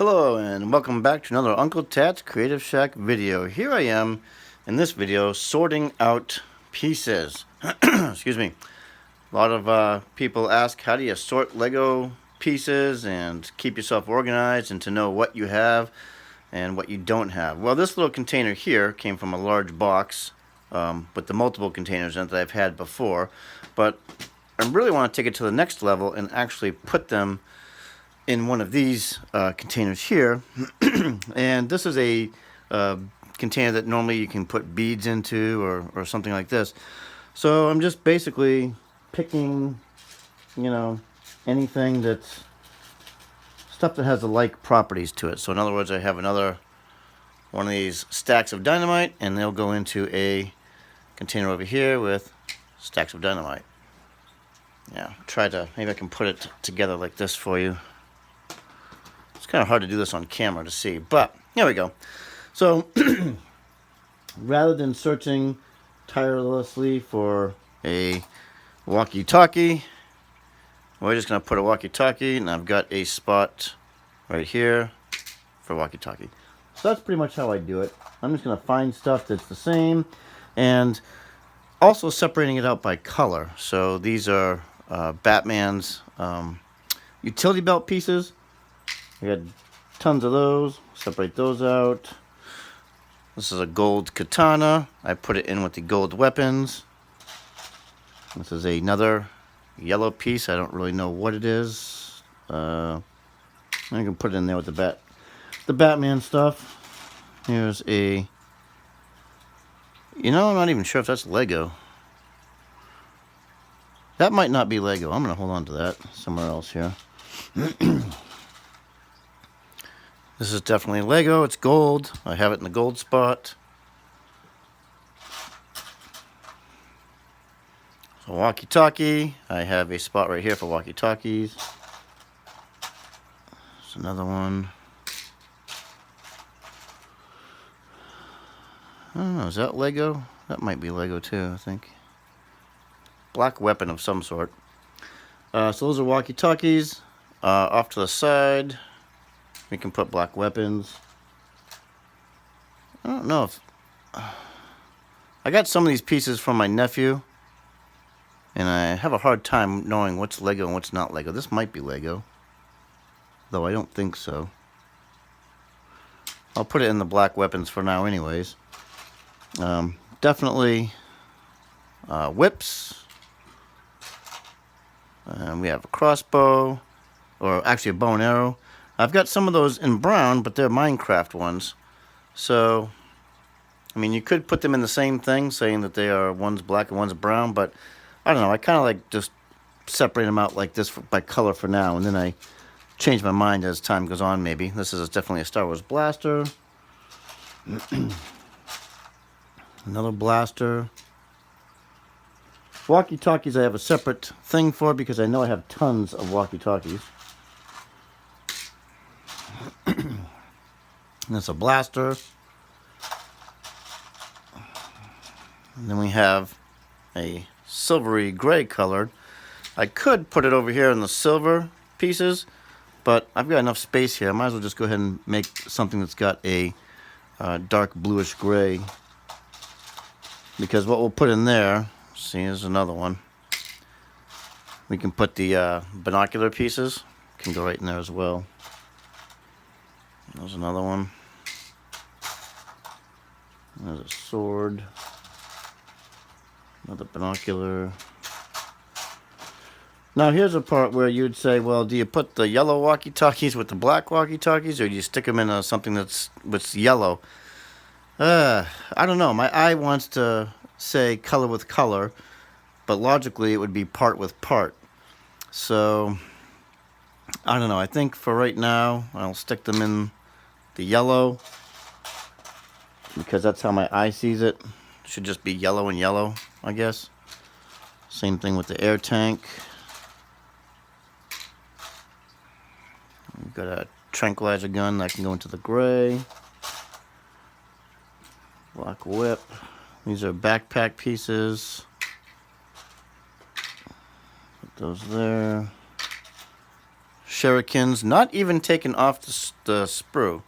Hello and welcome back to another Uncle Tat's Creative Shack video. Here I am in this video sorting out pieces. Excuse me. A lot of people ask, how do you sort Lego pieces and keep yourself organized and to know what you have and what you don't have. Well, this little container here came from a large box with the multiple containers in it that I've had before, but I really want to take it to the next level and actually put them in one of these containers here. And this is a container that normally you can put beads into or something like this. So I'm just basically picking, anything that's stuff that has the like properties to it. So in other words, I have another one of these stacks of dynamite, and they'll go into a container over here with stacks of dynamite. Yeah, maybe I can put it together like this for you. It's kind of hard to do this on camera to see, but here we go. So rather than searching tirelessly for a walkie-talkie, we're just going to put a walkie-talkie, and I've got a spot right here for walkie-talkie. So that's pretty much how I do it. I'm just going to find stuff that's the same, and also separating it out by color. So these are Batman's utility belt pieces. I got tons of those. Separate those out. This is a gold katana. I put it in with the gold weapons. This is another yellow piece. I don't really know what it is. I can put it in there with the Batman stuff. Here's a. I'm not even sure if that's Lego. That might not be Lego. I'm gonna hold on to that somewhere else here. This is definitely Lego. It's gold. I have it in the gold spot. So walkie-talkie. I have a spot right here for walkie-talkies. There's another one. I don't know. Is that Lego? That might be Lego too, I think. Black weapon of some sort. So those are walkie-talkies. Off to the side, we can put black weapons. I don't know if... I got some of these pieces from my nephew, and I have a hard time knowing what's Lego and what's not Lego. This might be Lego, though I don't think so. I'll put it in the black weapons for now anyways. Definitely whips. We have a crossbow, or actually a bow and arrow. I've got some of those in brown, but they're Minecraft ones. So, I mean, you could put them in the same thing, saying that they are one's black and one's brown, but I don't know. I kind of like just separate them out like this by color for now, and then I change my mind as time goes on, maybe. This is definitely a Star Wars blaster. Another blaster. Walkie-talkies I have a separate thing for because I know I have tons of walkie-talkies. That's a blaster. And then we have a silvery gray colored. I could put it over here in the silver pieces, but I've got enough space here. I might as well just go ahead and make something that's got a dark bluish gray. Because what we'll put in there, see, here's another one. We can put the binocular pieces. Can go right in there as well. There's another one. There's a sword. Another binocular. Now here's a part where you'd say, well, do you put the yellow walkie-talkies with the black walkie-talkies, or do you stick them in something that's yellow? I don't know. My eye wants to say color with color, but logically it would be part with part. So, I don't know. I think for right now, I'll stick them in the yellow, because that's how my eye sees it. It should just be yellow and yellow, I guess. Same thing with the air tank. We've got a tranquilizer gun that can go into the gray. Black whip. These are backpack pieces. Put those there. shurikens, not even taken off the sprue.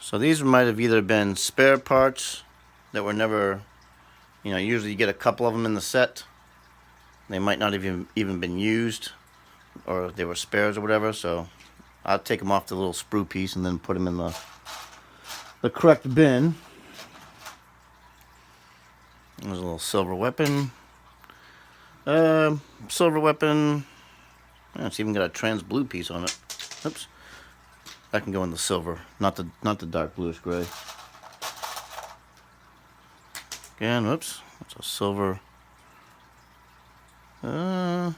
So these might have either been spare parts that were never, you know, usually you get a couple of them in the set. They might not have even been used, or they were spares or whatever. So I'll take them off the little sprue piece and then put them in the correct bin. There's a little silver weapon. Silver weapon. Yeah, it's even got a trans blue piece on it. Oops. That can go in the silver, not the dark bluish gray. Again, whoops. That's a silver. Yeah,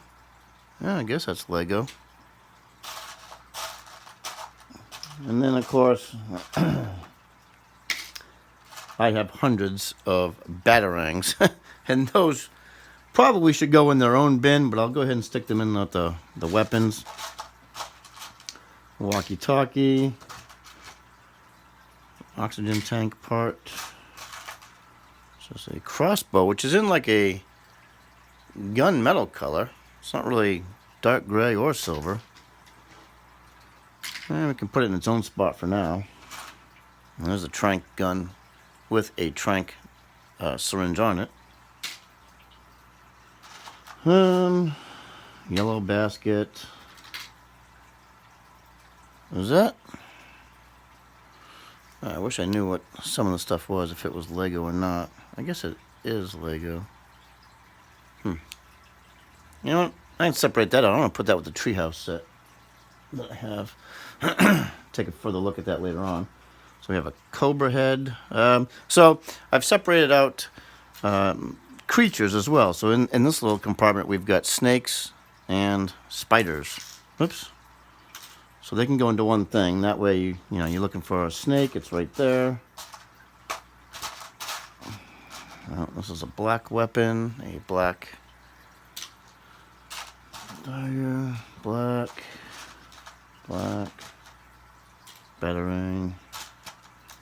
I guess that's Lego. And then, of course, I have hundreds of batarangs, and those probably should go in their own bin, but I'll go ahead and stick them in the weapons. Walkie-talkie, oxygen tank part. So it's a crossbow, which is in like a gunmetal color. It's not really dark gray or silver. And we can put it in its own spot for now. And there's a trank gun with a trank syringe on it. Yellow basket. Is that? I wish I knew what some of the stuff was, if it was Lego or not. I guess it is Lego. You know what? I can separate that out. I'm going to put that with the treehouse set that I have. Take a further look at that later on. So we have a cobra head. So I've separated out creatures as well. So in this little compartment, we've got snakes and spiders. Oops. So they can go into one thing. That way, you know, you're looking for a snake. It's right there. This is a black weapon. A black dagger. Black. Batarang.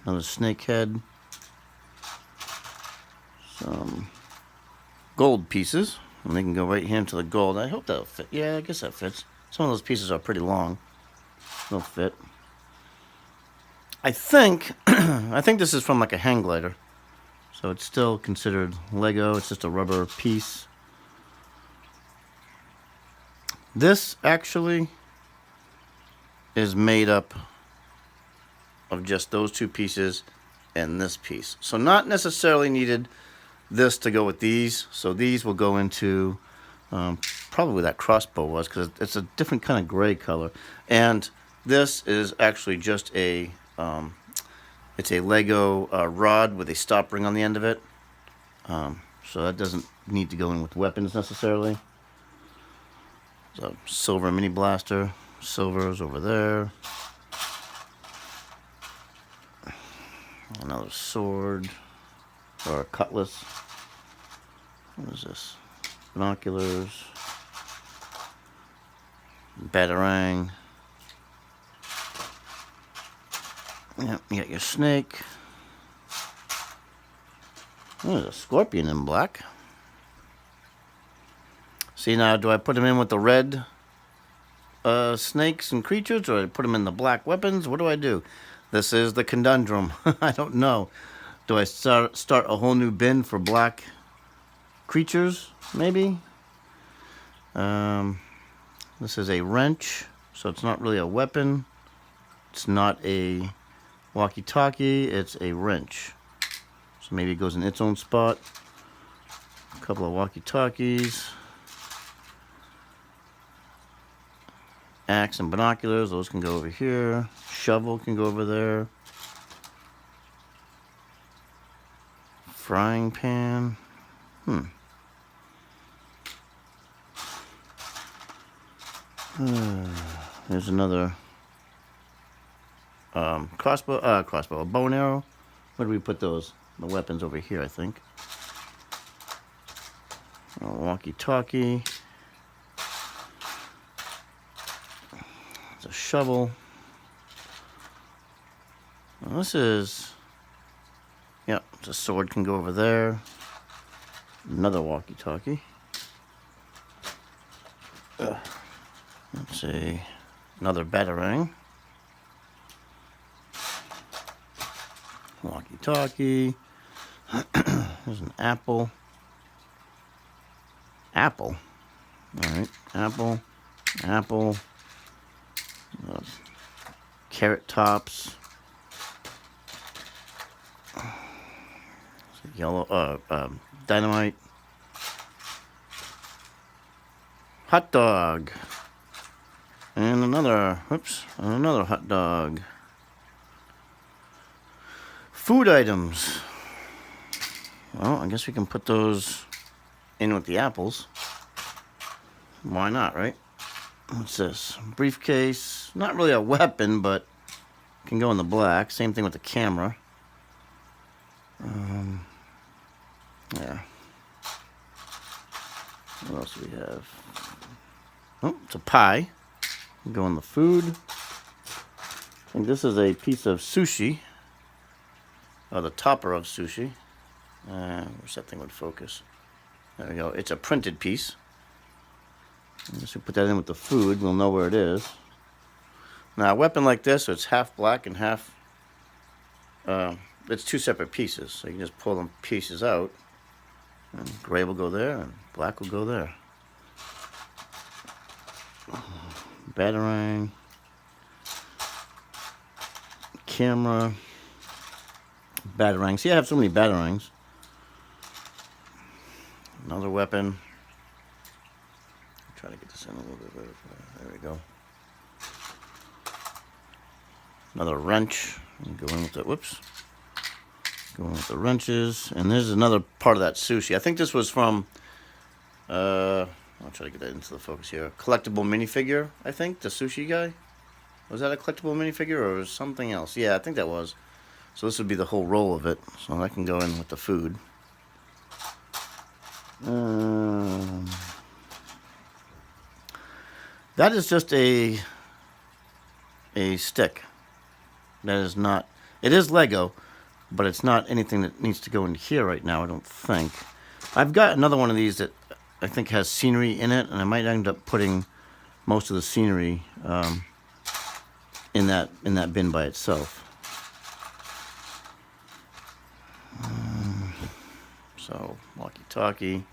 Another snake head. Some gold pieces. And they can go right here into the gold. I hope that'll fit. Yeah, I guess that fits. Some of those pieces are pretty long. They'll fit. I think this is from like a hang glider. So it's still considered Lego. It's just a rubber piece. This actually is made up of just those two pieces and this piece. So not necessarily needed this to go with these. So these will go into probably where that crossbow was, because it's a different kind of gray color. And this is actually just a it's a Lego rod with a stop ring on the end of it. So that doesn't need to go in with weapons necessarily. So silver mini blaster. Silver is over there. Another sword or a cutlass. What is this? Binoculars. Batarang. Yep, you got your snake. There's a scorpion in black. See, now, do I put them in with the red snakes and creatures, or I put them in the black weapons? What do I do? This is the conundrum. I don't know. Do I start a whole new bin for black creatures, maybe? This is a wrench, so it's not really a weapon. It's not a walkie-talkie, it's a wrench. So maybe it goes in its own spot. A couple of walkie-talkies. Axe and binoculars, those can go over here. Shovel can go over there. Frying pan. There's another crossbow, a bow and arrow. Where do we put those? The weapons over here, I think. A walkie-talkie. It's a shovel. Well, this is, yep, the sword can go over there. Another walkie-talkie. Let's see, another batarang. Walkie-talkie. There's an apple. Apple. All right, apple, apple. Carrot tops. Yellow, dynamite. Hot dog. And another, another hot dog. Food items. Well, I guess we can put those in with the apples. Why not, right? What's this? Briefcase. Not really a weapon, but can go in the black. Same thing with the camera. Yeah. What else do we have? Oh, it's a pie. Go in the food. I think this is a piece of sushi. Oh, the topper of sushi. Wish that thing would focus. There we go. It's a printed piece. Once we put that in with the food, we'll know where it is. Now, a weapon like this, so it's half black and half... it's two separate pieces, so you can just pull them pieces out. And gray will go there, and black will go there. Batarang. Camera. Batarang. See, I have so many batarangs. Another weapon. Try to get this in a little bit better. There we go. Another wrench. Go in with the Go in with the wrenches. And there's another part of that sushi. I think this was from. I'll try to get that into the focus here. Collectible minifigure. I think the sushi guy. Was that a collectible minifigure or was something else? Yeah, I think that was. So this would be the whole roll of it. So that can go in with the food. That is just a stick. That is not. It is Lego, but it's not anything that needs to go into here right now, I don't think. I've got another one of these that I think has scenery in it, and I might end up putting most of the scenery in that bin by itself. So, walkie-talkie.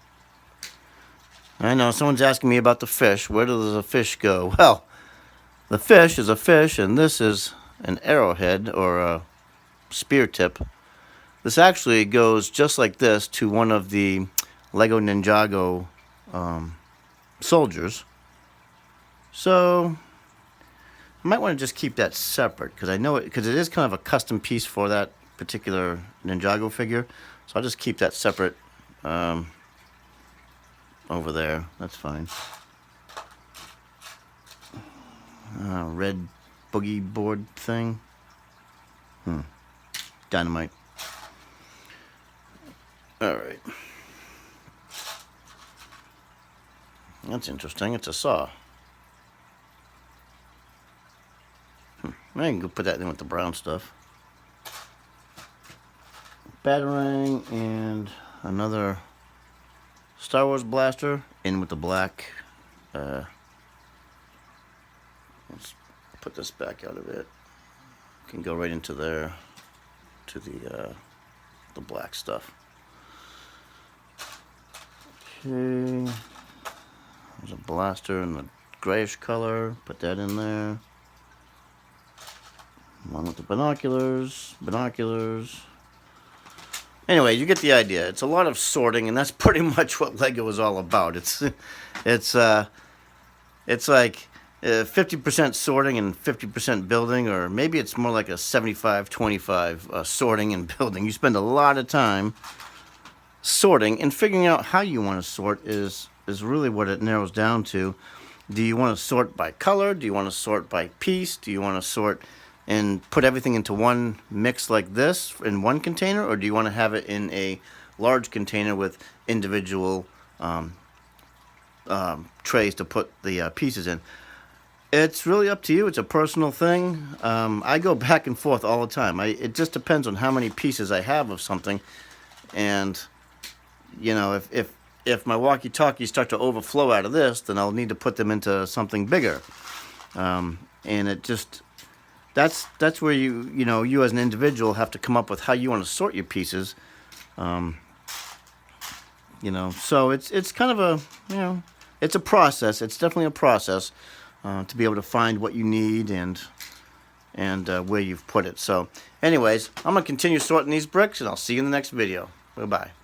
I know, someone's asking me about the fish. Where does the fish go? Well, the fish is a fish, and this is an arrowhead, or a spear tip. This actually goes just like this to one of the Lego Ninjago soldiers. So, I might want to just keep that separate, because I know it, because it is kind of a custom piece for that particular Ninjago figure. So I'll just keep that separate over there. That's fine. Red boogie board thing. Dynamite. Alright. That's interesting. It's a saw. I can go put that in with the brown stuff. Batarang and another Star Wars blaster in with the black. Let's put this back out of it. Can go right into there to the black stuff. Okay, there's a blaster in the grayish color. Put that in there. Along with the binoculars. Anyway, you get the idea. It's a lot of sorting, and that's pretty much what Lego is all about. It's like 50% sorting and 50% building, or maybe it's more like a 75-25 sorting and building. You spend a lot of time sorting, and figuring out how you want to sort is really what it narrows down to. Do you want to sort by color? Do you want to sort by piece? Do you want to sort and put everything into one mix like this in one container, or do you want to have it in a large container with individual trays to put the pieces in? It's really up to you. It's a personal thing. I go back and forth all the time. It just depends on how many pieces I have of something, and you know, if if my walkie-talkies start to overflow out of this, then I'll need to put them into something bigger. And it just, that's where you as an individual have to come up with how you want to sort your pieces. So it's kind of a, it's a process. It's definitely a process to be able to find what you need and where you've put it. So anyways, I'm going to continue sorting these bricks, and I'll see you in the next video. Bye-bye.